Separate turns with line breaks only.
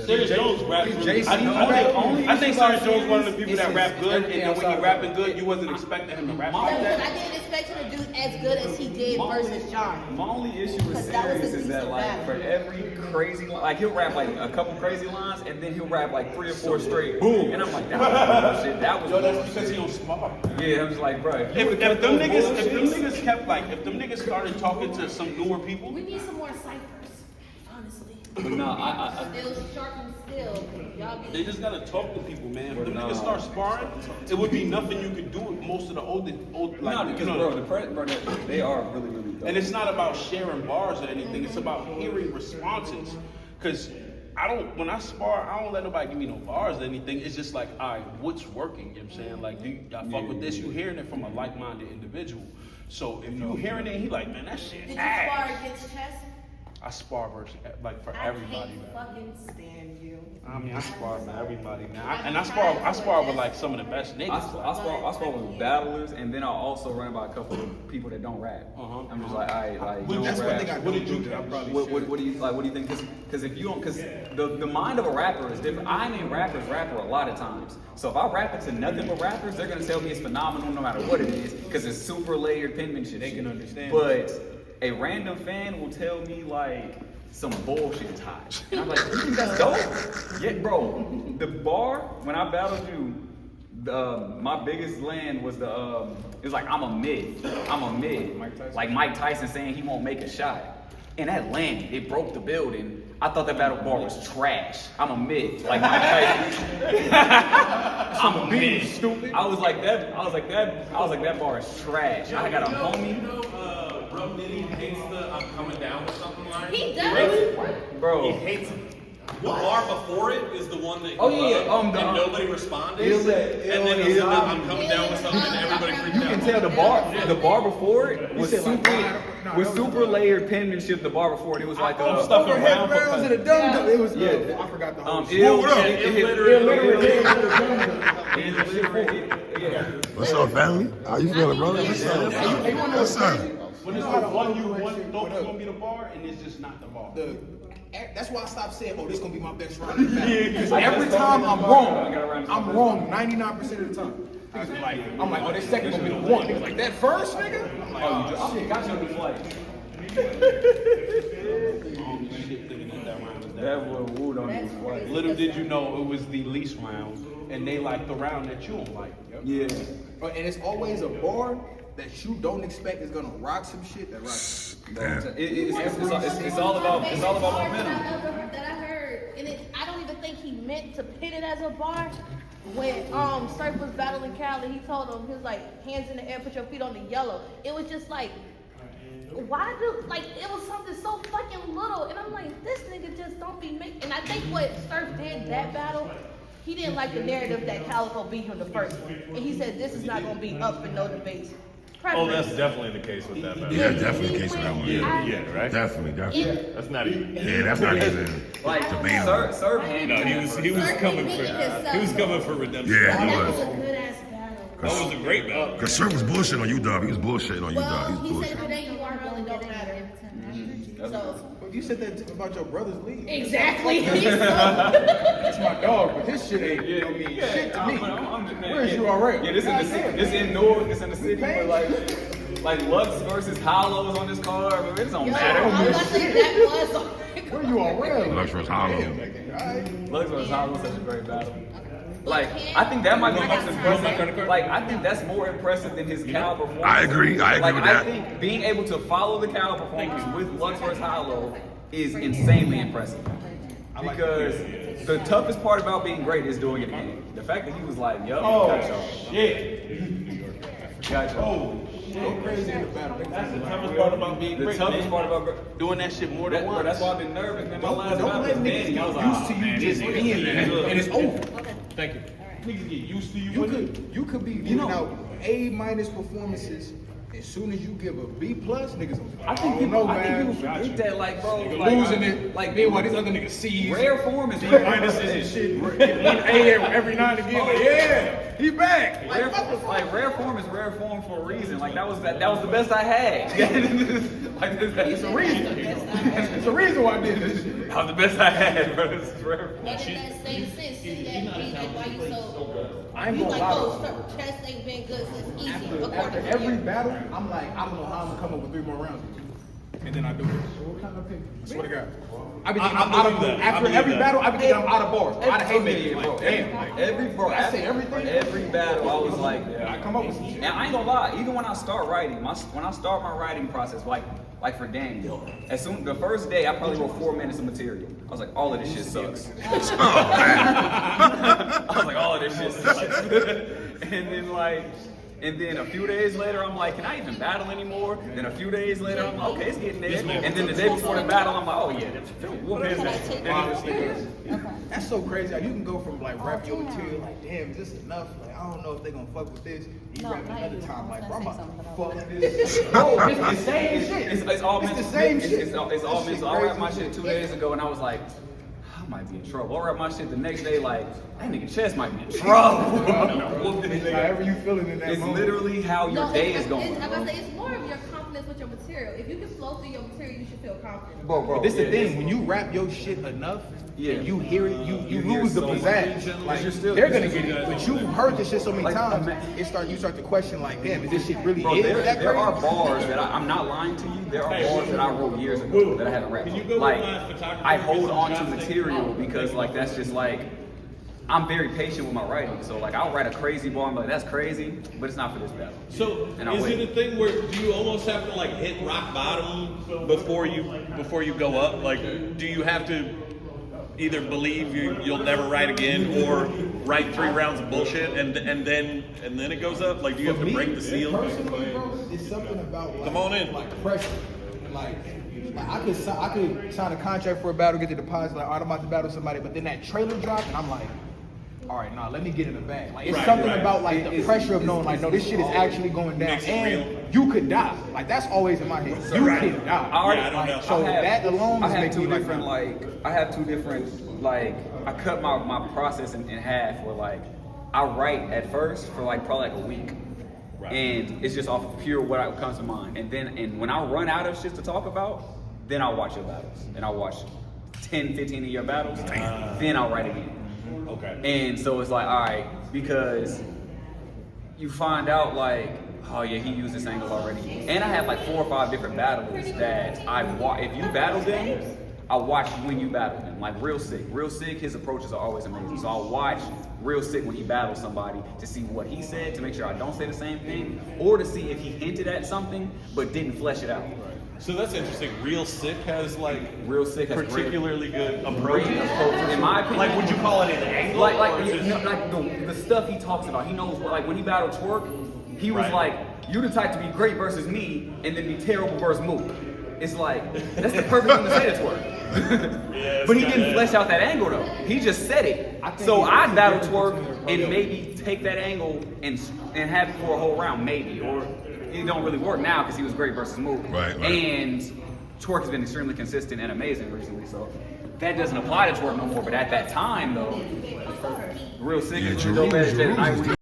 Serious Jones rap. I think Serious Jones one of the people that rap good, and then when he rapping good, you wasn't expecting him to rap like that.
I didn't expect him to do as good as he did versus John.
My only issue with Serious is that like for every crazy like he'll rap like a couple crazy lines and then he'll rap like 3 or 4 straight boom, and I'm like that was bullshit. That was
that's because he don't smart.
Yeah, I was like, bro.
If them niggas kept like, if them niggas started talking to some newer people,
We need some more ciphers, honestly.
But no,
Still sharp and still. Y'all be.
they just gotta talk to people, man. If them niggas start sparring, it would be nothing you could do with most of the old like,
no, because bro, they are really dope.
And it's not about sharing bars or anything. It's about hearing responses. Cause when I spar, I don't let nobody give me no bars or anything. It's just like, all right, what's working? You know what I'm saying? Like, I fuck with this. You hearing it from a like-minded individual. So if you hearing it, he like, man, that shit
Did you
ass.
spar against Chess?
I spar versus like for
I
everybody,
can't
man.
fucking stand you.
I mean, I spar with everybody, man. I spar with like some of the best niggas.
I spar with battlers, and then I'll also run by a couple of people that don't rap. I'm just like, alright, like
That's one thing I
What
don't
did you
do
do?
that I probably
what do you like? What do you think? Because if you don't, because the mind of a rapper is different. I'm a rapper a lot of times. So if I rap it to nothing but rappers, they're gonna tell me it's phenomenal no matter what it is, because it's super layered penmanship.
They can understand.
But a random fan will tell me like some bullshit is hot. And I'm like, you think that's dope? Yeah, bro. The bar when I battled you, my biggest land was it was like I'm a mid. Like Mike Tyson saying he won't make a shot. And that landed, it broke the building. I thought that battle bar was trash. I'm a mid, like Mike Tyson. I'm a mid, stupid. I was like that bar is trash. I got a homie.
Bro, Diddy hates the I'm coming down with something line.
He does?
Bro.
He hates it. The bar before it is the one that
and
nobody responded.
And
then it's I'm coming down with something and everybody freaked out.
You can tell the bar before it was super layered penmanship. The bar before it was like
stuff around rounds and a dumb. It was I forgot the whole
What's up, family? How you feeling, brother? What's up? What's up?
When it's the one you thought was gonna be the bar, and it's just not the bar.
That's why I stopped saying, "Oh, this gonna be my best round." Because every time I'm wrong 99% of the time. I'm like, oh, this second gonna be the one. Niggas like that first, nigga. I'm like, oh, shit, got you on the flight.
That was wooed on you.
Little did you know it was the least round, and they like the round that you don't like.
Yeah.
And it's always a bar that you don't expect is gonna rock some shit that rocks.
It's all about momentum.
That I heard, and I don't even think he meant to pit it as a bar. When Surf was battling Cal, and he told him, he was like, hands in the air, put your feet on the yellow. It was just like, why do, like, it was something so fucking little, and I'm like, this nigga just don't be making. And I think what Surf did that battle, he didn't like the narrative that Calico beat him the first one, and he said this is not gonna be up and no debates.
Oh, that's definitely the case with that battle.
Yeah, definitely the case with that one.
Yeah, right?
Definitely.
That's not even.
Yeah, that's not even
Like
debatable.
Surf
No, he was coming for redemption.
Yeah, he
That
was.
was a good ass battle.
That was a great battle.
Cause Sir was bullshitting on UW. He was bullshitting on
Well,
UW. He
he
was
said if
bullshitting.
it ain't you are really don't matter. So
You said that about your brother's league.
exactly.
That's my dog, but this shit ain't shit to me. Where's URL?
Yeah, this in the city. This in North. This in the city. But like Lux versus Hollows on this card, but it don't matter.
I'm not saying that was on.
Where URL?
Lux versus Hollow.
Lux versus Hollows is such a great battle. Like, I think that might be most impressive. Like, I think that's more impressive than his Cal performance.
I agree with that.
I think being able to follow the Cal performance with Lux versus Hollow is insanely impressive. Because the toughest part about being great is doing it again. The fact that he was like, yo, got y'all. Got y'all.
Go crazy in the battle.
That's the toughest part about being great.
The toughest part about
doing that shit more than once.
That's why I've been nervous, man. My last
Don't
battle
let
was
niggas
Danny. I was
get
like,
used to you just being there, and it's over.
Thank you.
Niggas get used to you.
You could be giving out A- performances As soon as you give a B plus, niggas gonna be like,
I think people
man.
forget that, like, bro,
Losing it. Like, meanwhile, these other niggas C's.
rare form is
Minuses and shit. Getting one A every now and again. Like, yeah, he back.
Rare form is rare form for a reason. Like that was the best I had.
It's a reason. It's a reason why I did this shit.
That was the best I had, bro. This is rare.
And in that same sense, see that beat, like why you so
I ain't
you
gonna
like,
lie.
oh, chess ain't been good since easy,
After
according to
every
you.
battle, I'm like, I don't know how I'm gonna come up with 3 more rounds. And then I do it. What kind of pick? I swear to God. I be thinking I'm out of after every battle. I be thinking I'm out of bars, out of haymakers. Like, damn, like,
I
say everything.
Every battle, I was like,
I come up with some shit.
and I ain't gonna lie. Even when I start writing, when I start my writing process, like for Daniel, the first day I probably wrote 4 minutes of material. I was like, all of this shit sucks. I was like, all of this shit sucks. And then a few days later, I'm like, can I even battle anymore? Then a few days later, I'm like, okay, it's getting there. And then the day before the battle, I'm like, oh yeah, that's what is it?
That's so crazy. How you can go from like rap your material, like, damn, is this enough? Like, I don't know if they gonna fuck with this. You rap another time, like, bro, I'm about to fuck this. Bro, it's the same shit.
It's all
It's the same shit.
It's all mental. I rapped my shit 2 days ago, and I was like, I might be in trouble. I rap my shit the next day, like, that nigga chest might be in trouble.
However you feeling in that
It's
moment.
literally how your day is going.
I'm gonna say it's more of your confidence with your material. If you can flow through your material, you should feel confident.
Bro,
But this is the thing, when you rap your shit enough, and you hear it, you
hear
lose the
so much.
pizzazz. Like,
You're still-
they're gonna get it, but you heard this shit so many
Like,
times, you start to question, like, damn, is this shit really
Bro,
is
there
that
are
crazy?
bars that I'm not lying to you. There are bars that I wrote years ago that I haven't rapped. Like, I hold on to material because, like, that's just like, I'm very patient with my writing. So, like, I'll write a crazy bar. I'm like, that's crazy, but it's not for this battle.
So
And I
is
wait.
it a thing where do you almost have to like hit rock bottom before you go up? Like, do you have to either believe you'll never write again, or write 3 rounds of bullshit and then it goes up? Like, do you have to break the seal?
Personally, bro, it's something about like,
Come on in.
like pressure. Like I could sign a contract for a battle, get the deposit, like, all right, I'm about to battle somebody, but then that trailer dropped, and I'm like, all right, nah, let me get in the bag. Like, it's something about like the pressure of knowing, like, no, this shit is actually going down,
Makes it
and
real.
you could die. Like, that's always in my head. You could die.
I don't know.
So that alone
I
is
have
making
2
me
different, I have 2 different, like, I cut my process in half where, like, I write at first for, like, probably like a week.
Right.
And it's just off of pure what comes to mind. And when I run out of shit to talk about, then I'll watch your battles. And I'll watch 10, 15 of your battles. Then I'll write again.
Okay.
And so it's like, all right, because you find out, like, oh yeah, he used this angle already. And I have like 4 or 5 different battles that I watch. If you battle them, I watch when you battle them. Like Real Sick. Real Sick, his approaches are always amazing. So I'll watch Real Sick when he battles somebody to see what he said, to make sure I don't say the same thing, or to see if he hinted at something but didn't flesh it out.
So that's interesting. Real Sick has like
Real Sick has
particularly good
great
approaches.
approaches. In my opinion,
Like, would you call it an angle?
like
or is it-
you know, like the stuff he talks about. He knows what, like when he battled Twerk, he was
Right.
like, "You the type to be great versus me, and then be terrible versus Mook." It's like that's the perfect thing to say to Twerk. But he didn't flesh out that angle though. He just said it. So I battle Twerk and maybe take that angle and have it for a whole round, maybe, or it don't really work now because he was great versus Mook.
Right.
And Twerk has been extremely consistent and amazing recently, so that doesn't apply to Twerk no more. But at that time, though, Real Sick is dope ass shit.